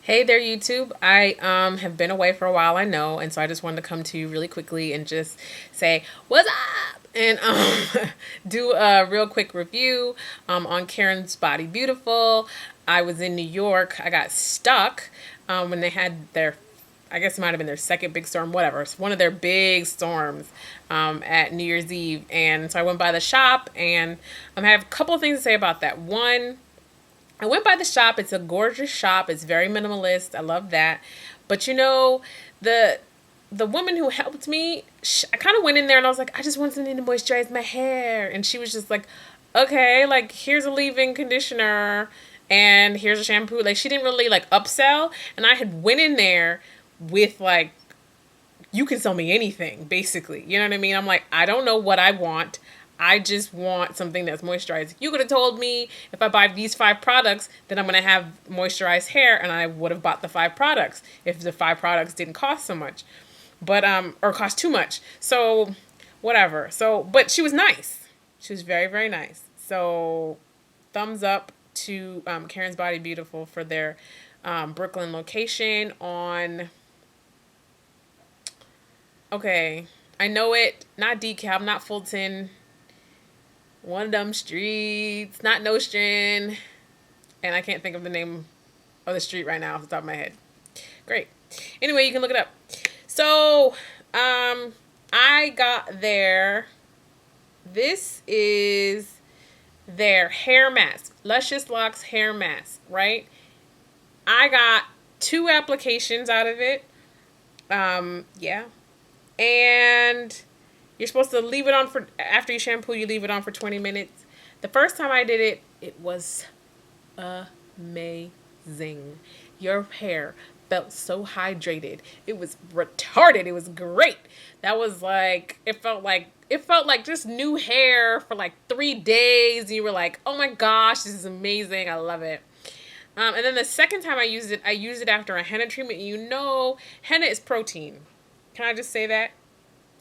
Hey there, YouTube. I have been away for a while, I know, and so I just wanted to come to you really quickly and just say what's up and do a real quick review on Karen's Body Beautiful. I was in New York. I got stuck when they had their, I guess it might have been their second big storm, whatever. It's one of their big storms at New Year's Eve, and so I went by the shop, and I have a couple of things to say about that. One, I went by the shop. It's a gorgeous shop. It's very minimalist. I love that. But the the woman who helped me, I kind of went in there and I was like, I just want something to moisturize my hair. And she was just like, okay, like here's a leave-in conditioner and here's a shampoo. Like she didn't really like upsell. And I had went in there with like, you can sell me anything, basically. You know what I mean? I'm like, I don't know what I want. I just want something that's moisturized. You could have told me if I buy these 5 products, then I'm going to have moisturized hair, and I would have bought the 5 products if the 5 products didn't cost so much. But, or cost too much. So, whatever. So, but she was nice. She was very, very nice. So, thumbs up to Karen's Body Beautiful for their Brooklyn location on, okay, I know it, not DeKalb, not Fulton, one of them streets, not Nostrand, and I can't think of the name of the street right now off the top of my head. Great. Anyway, you can look it up. So, I got their, this is their hair mask, Luscious Locks hair mask, right? I got 2 applications out of it. Yeah. And you're supposed to leave it on for, after you shampoo, you leave it on for 20 minutes. The first time I did it, it was amazing. Your hair felt so hydrated. It was retarded. It was great. That was like, it felt like just new hair for like 3 days. You were like, oh my gosh, this is amazing. I love it. And then the second time I used it after a henna treatment. Henna is protein. Can I just say that?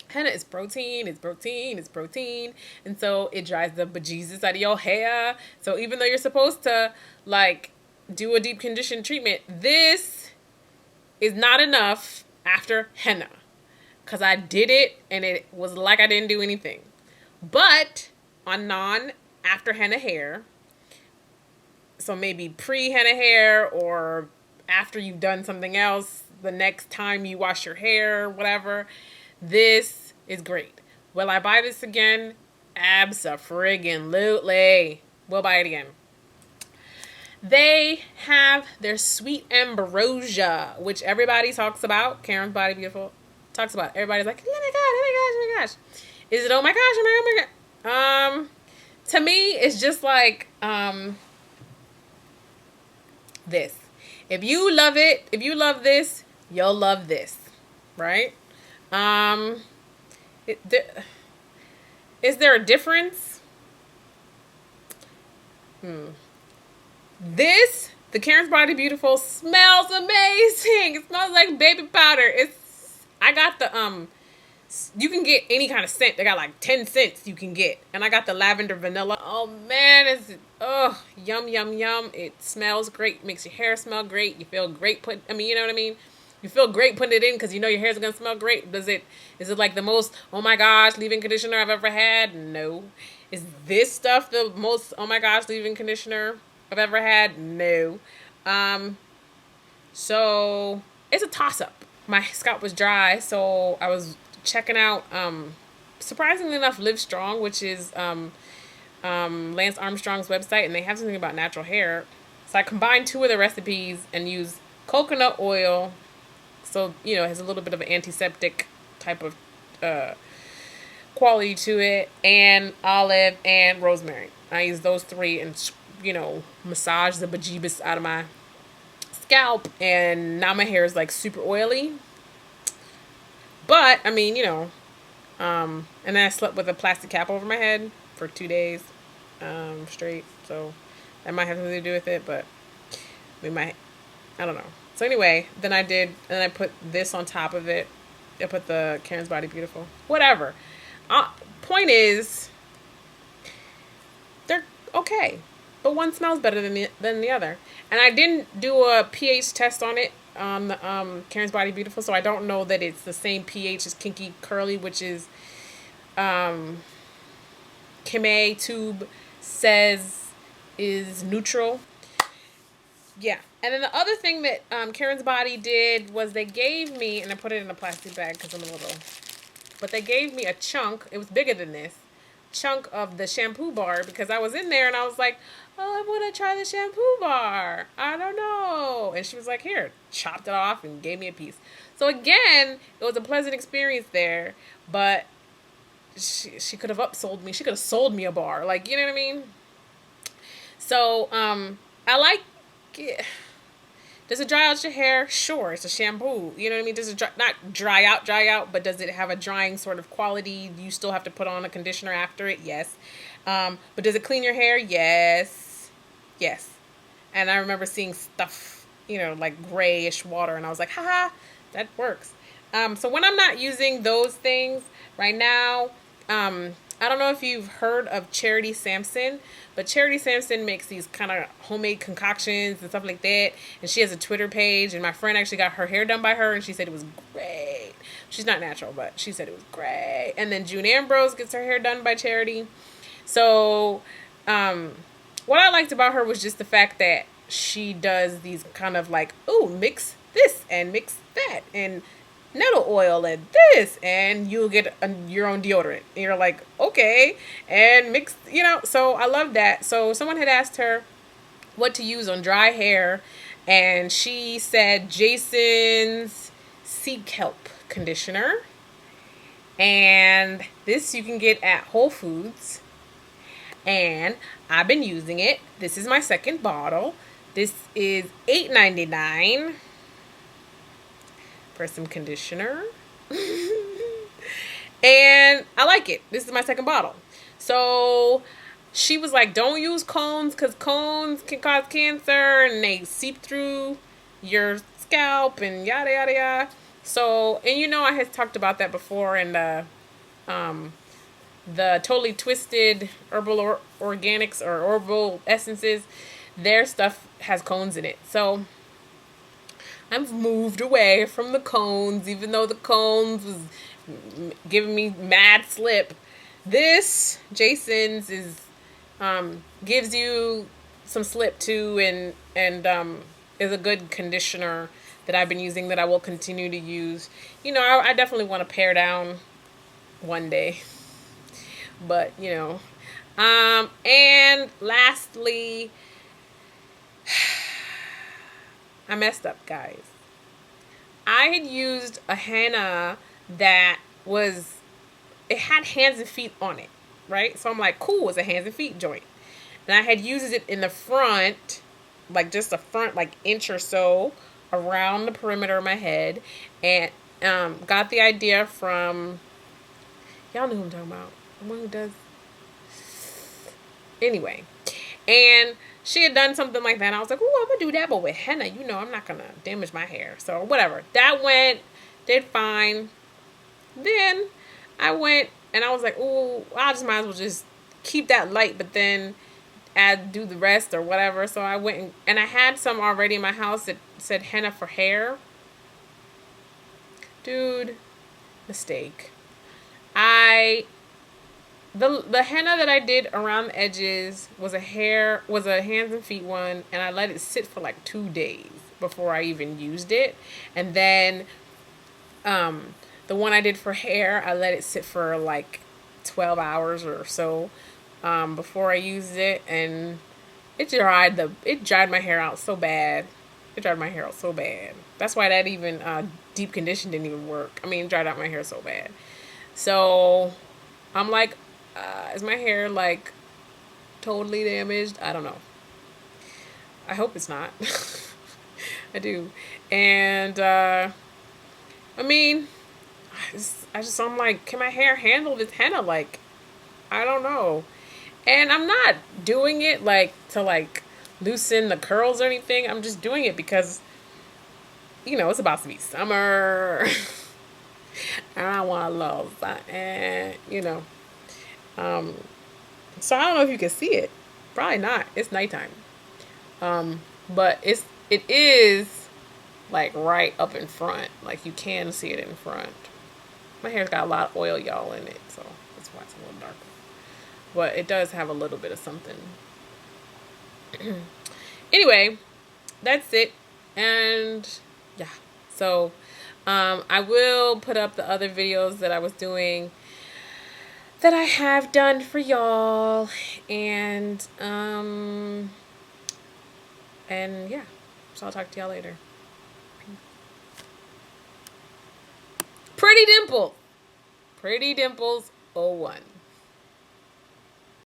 Henna is protein, it's protein, it's protein. And so it dries the bejesus out of your hair. So even though you're supposed to, like, do a deep condition treatment, this is not enough after henna. Because I did it, and it was like I didn't do anything. But on non-after henna hair, so maybe pre-henna hair or after you've done something else, the next time you wash your hair, whatever, this is great. Will I buy this again? Abso-friggin-lutely. We'll buy it again. They have their Sweet Ambrosia, which everybody talks about. Karen's Body Beautiful talks about it. Everybody's like, oh my god, oh my gosh, oh my gosh. Is it oh my gosh, oh my god, oh my god? To me, it's just like this. If you love it, if you love this, you'll love this, right? Is there a difference? The Karen's Body Beautiful smells amazing. It smells like baby powder. I got the, you can get any kind of scent. They got like 10 scents you can get. And I got the lavender vanilla. Oh man, yum, yum, yum. It smells great. It makes your hair smell great. You feel great you know what I mean? You feel great putting it in because you know your hair's going to smell great. Is it like the most, oh my gosh, leave-in conditioner I've ever had? No. Is this stuff the most, oh my gosh, leave-in conditioner I've ever had? No. So it's a toss-up. My scalp was dry, so I was checking out, surprisingly enough, Live Strong, which is Lance Armstrong's website, and they have something about natural hair. So I combined 2 of the recipes and used coconut oil. So, it has a little bit of an antiseptic type of quality to it, and olive and rosemary. I use those 3 and, massage the bejeebus out of my scalp, and now my hair is like super oily. But, I mean, and then I slept with a plastic cap over my head for 2 days straight. So that might have something to do with it, but I don't know. So anyway, then I put this on top of it. I put the Karen's Body Beautiful. Whatever. Point is, they're okay. but one smells better than the other. And I didn't do a pH test on it on the Karen's Body Beautiful, so I don't know that it's the same pH as Kinky Curly, which is Kimay Tube says is neutral. Yeah. And then the other thing that Karen's Body did was they gave me, and I put it in a plastic bag because I'm a little, but they gave me a chunk. It was bigger than this chunk of the shampoo bar because I was in there and I was like, oh, I want to try the shampoo bar. I don't know. And she was like, here, chopped it off and gave me a piece. So again, it was a pleasant experience there, but she could have upsold me. She could have sold me a bar. Like, you know what I mean? So, I like it. Does it dry out your hair? Sure, it's a shampoo. You know what I mean? Does it not dry out, but does it have a drying sort of quality? You still have to put on a conditioner after it? Yes. But does it clean your hair? Yes. Yes. And I remember seeing stuff, you know, like grayish water, and I was like, haha, that works. So when I'm not using those things right now, I don't know if you've heard of Cherity Sampson, but Cherity Sampson makes these kind of homemade concoctions and stuff like that. And she has a Twitter page, and my friend actually got her hair done by her, and she said it was great. She's not natural, but she said it was great. And then June Ambrose gets her hair done by Charity. So, what I liked about her was just the fact that she does these kind of like, ooh, mix this and mix that and nettle oil and this, and you'll get your own deodorant. And you're like, okay, and mix, you know. So I love that. So someone had asked her what to use on dry hair, and she said Jason's Sea Kelp conditioner, and this you can get at Whole Foods, and I've been using it. This is my second bottle. This is $8.99 for some conditioner. And I like it. This is my second bottle. So she was like, don't use cones because cones can cause cancer and they seep through your scalp and yada yada yada. So, and you know, I had talked about that before in the Totally Twisted herbal organics or herbal essences. Their stuff has cones in it. So I've moved away from the cones, even though the cones was giving me mad slip. This Jason's is gives you some slip too, and is a good conditioner that I've been using that I will continue to use. You know, I definitely want to pare down one day, but you know, and lastly, I messed up, guys. I had used a henna that it had hands and feet on it, right? So I'm like, cool, it's a hands and feet joint. And I had used it in the front, like just the front, like inch or so around the perimeter of my head. And got the idea from, y'all know who I'm talking about. The one who does. Anyway. And she had done something like that. And I was like, ooh, I'm going to do that, but with henna, you know, I'm not going to damage my hair. So whatever. That did fine. Then I went and I was like, ooh, I just might as well just keep that light, but then do the rest or whatever. So I went and I had some already in my house that said henna for hair. Dude, mistake. The henna that I did around the edges was a hands and feet one, and I let it sit for like 2 days before I even used it. And then the one I did for hair, I let it sit for like 12 hours or so before I used it, and it dried my hair out so bad. It dried my hair out so bad. That's why that even deep condition didn't even work. I mean, it dried out my hair so bad. So I'm like, is my hair like totally damaged? I don't know. I hope it's not. I do. And I mean, I'm like, can my hair handle this henna? Like, I don't know. And I'm not doing it like to like loosen the curls or anything. I'm just doing it because, you know, it's about to be summer. And I want to love, and you know. So I don't know if you can see it. Probably not. It's nighttime. But it is like right up in front. Like you can see it in front. My hair's got a lot of oil, y'all, in it, so that's why it's a little darker. But it does have a little bit of something. Anyway, that's it. And yeah. So I will put up the other videos that I was doing that I have done for y'all. And yeah. So I'll talk to y'all later. Pretty Dimple. Pretty Dimples 01.